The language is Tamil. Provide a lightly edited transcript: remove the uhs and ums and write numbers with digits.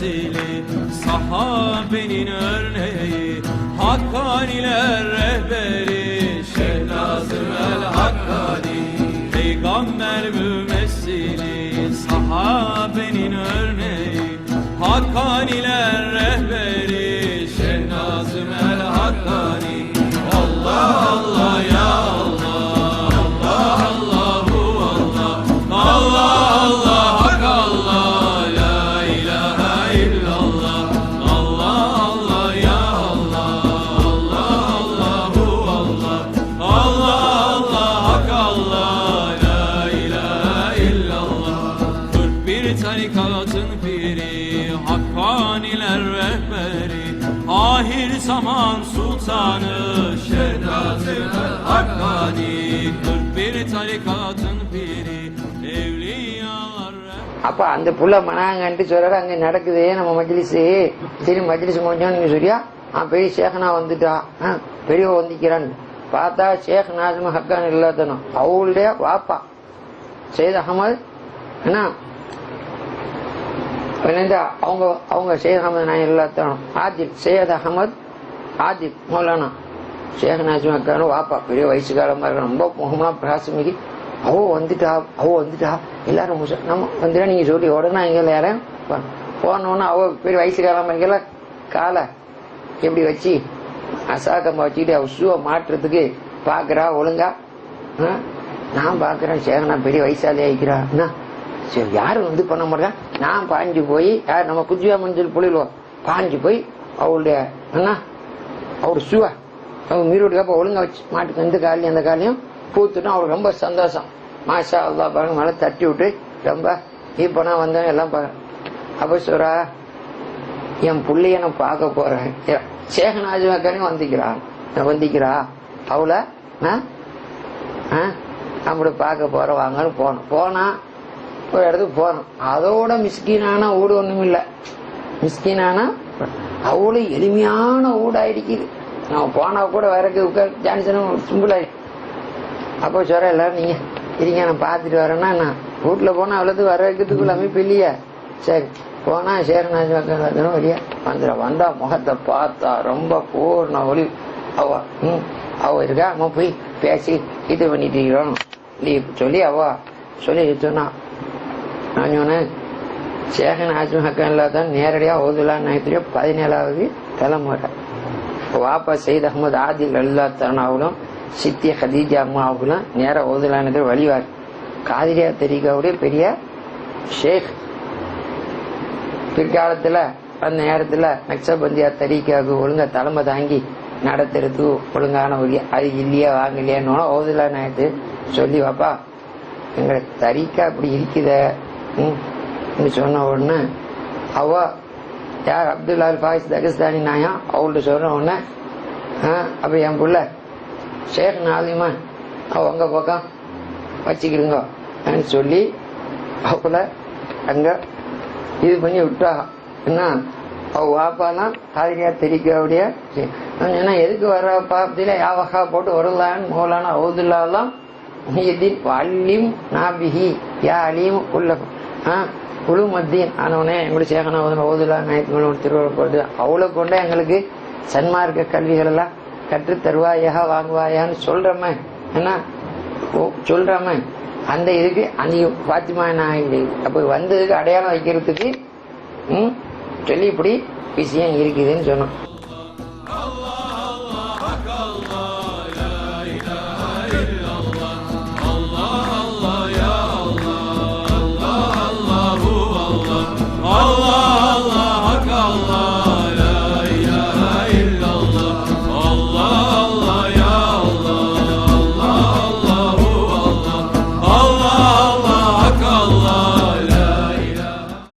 mümessili, sahabenin örneği, Hakkaniler rehberi, Şeyh Nazım el Hakkani. Peygamber mümessili, sahabenin örneği, Hakkaniler rehberi, Şeyh Nazım el Hakkani. Allah Allah ya Allah, Allah Allahu Allah, Allah Allah Hak Allah, la ilahe illallah, Allah Allah ya Allah, Allah Allahu Allah, Allah Allah Hak Allah, la ilahe illallah. 41 tarikatın piri, Hakkaniler rehberi, ahir zaman sultanı, Şeyh Nazım el Hakkani. 41 tarikatın piri, evliyalar அப்போ அந்த புள்ள மனாங்கன்ட்டு சொல்றாரு, அங்கே நடக்குது நம்ம மஜ்லிஸு. சரி மஜ்லிஸ் கொஞ்சம் நீங்க சொல்லியா பெரிய சேகனா வந்துட்டா, பெரியவ வந்திக்கிறான் பார்த்தா ஷேக் நாஜிம் ஹக்கான் இல்லாதனும் அவளுடைய வாப்பா சையத் அகமது என்ன அவங்க அவங்க ஷேக் அகமது நான் இல்லாதனும் ஆதில் சையத் அகமது ஆதில் மௌலானா ஷேக் நாஜிம் ஹக்கான் வாப்பா பெரிய வயசு காலமா இருக்கணும், ரொம்ப முகம்லாம் பிராசமிக்கு. அவ வந்துட்டா எல்லாரும் நம்ம வந்துட்டா நீங்க சொல்லி உடனே எங்களை யாரும் போனோன்னா அவ பெரிய வயசு காலமா இருக்கல காலை எப்படி வச்சு அசாக்கம்மா வச்சுக்கிட்டு அவ ஷூவை மாட்டுறதுக்கு பாக்குறா ஒழுங்கா. நான் பாக்குறேன் சேகனா பெரிய வயசாலே ஆயிக்கிறா, சரி யாரும் வந்து பண்ண மாட்டேன். நான் பாஞ்சு போய் யார் நம்ம குஜியா மஞ்சள் புள்ளிடுவோம் பாஞ்சு போய் அவளுடைய அண்ணா அவரு ஷூவை அவங்க மீறோட்டுக்காப்ப ஒழுங்கா வச்சு மாட்டுக்கு இந்த காலையும் அந்த காலையும் பூத்துட்டோம். அவருக்கு ரொம்ப சந்தோஷம். மாஷா அல்லா பாருங்க மேலே தட்டி விட்டு ரொம்ப இப்போ நான் வந்தேன் எல்லாம் பாருங்க. அப்போ சொல்றா என் பிள்ளைய நான் பார்க்க போறேன். ஷேக் நாஜிம் ஹக்கானி வந்திக்கிறா அவளை நம்மள பார்க்க போற வாங்கன்னு போனா ஒரு இடத்துக்கு போனோம். அதோட மிஸ்கீனான வீடு ஒண்ணும் இல்லை. மிஸ்கீனான அவ்வளவு எளிமையான வீடு ஆயிடுக்குது. நம்ம போனா கூட வரக்கு ஜான்சனும் சிம்பிள் ஆயிடுச்சு. அப்போ சொல்ற எல்லாரும் நீங்க இருங்க நான் பார்த்துட்டு வரேன்னா, நான் வீட்டுல போனா அவ்வளவு வர வைக்கிறதுக்குள்ள அமைப்பு இல்லையா. சரி போனா ஷேக் நாஜிம் ஹக்கான் வழியா வந்தா முகத்தை பார்த்தா ரொம்ப பூர்ண ஒளி. அவ இருக்கா நம்ம போய் பேசி இது பண்ணிட்டு இருக்கிறோம் சொல்லி அவ சொல்லி சொன்னா. நான் சொன்னேன் ஷேக் நாஜிம் ஹக்கான் இல்லாதான் நேரடியா ஓதுலான்னு நினைக்கிறேன் 17வது தலைமுறை. வாப்பா சையத் அகமது ஆதில் அல்லா தானாவலும் சித்திய ஹதீஜா அம்மா அவங்களும் நேர ஓதுலான்னு வழிவார். காதிரியா தரீகாவுடைய பெரிய ஷேக். பிற்காலத்துல அந்த நேரத்துல நக்சபந்தியா தரீகாவுக்கு ஒழுங்கா தலைமை தாங்கி நடத்துறது ஒழுங்கான வழி அது இல்லையா வாங்கலையான்னு ஓதுலான்னு ஆயிட்டு சொல்லி வாப்பா எங்க தரீக்கா அப்படி இருக்குத சொன்ன உடனே அவ யார் அப்துல்லால் பாகிஸ் தகஸ்தானி நாயா அவள்கிட்ட சொல்ற உடனே அப்ப என் புள்ள ஷேக் நாலிமா அவங்க பக்கம் வச்சுக்கிடுங்க சொல்லி அவள அங்க இது பண்ணி விட்டா. என்ன அவ வாப்பாலாம் காதிரியா தெரிவிக்கக்கூடிய எதுக்கு வர்றப்பா அப்படின்னா யாவகா போட்டு வரலான்னு மோலான அவுதுல்லாலாம் அலீம் நாபிஹி யா அலீம் குழு மத்தியன் ஆனவனே எங்களுக்கு சேகனா ஓதுலா ஞாயிற்று திருவிழா போடுது அவளை கொண்டே எங்களுக்கு சன்மார்க்க கல்விகள் எல்லாம் கற்று தருவாயா வாங்குவாயான்னு சொல்றமே என்ன சொல்றமே. அந்த இதுக்கு அந்த பாத்திமா நான் அப்ப வந்ததுக்கு அடையாளம் வைக்கிறதுக்கு சொல்லி இப்படி விஷயம் இருக்குதுன்னு சொன்னோம். Allah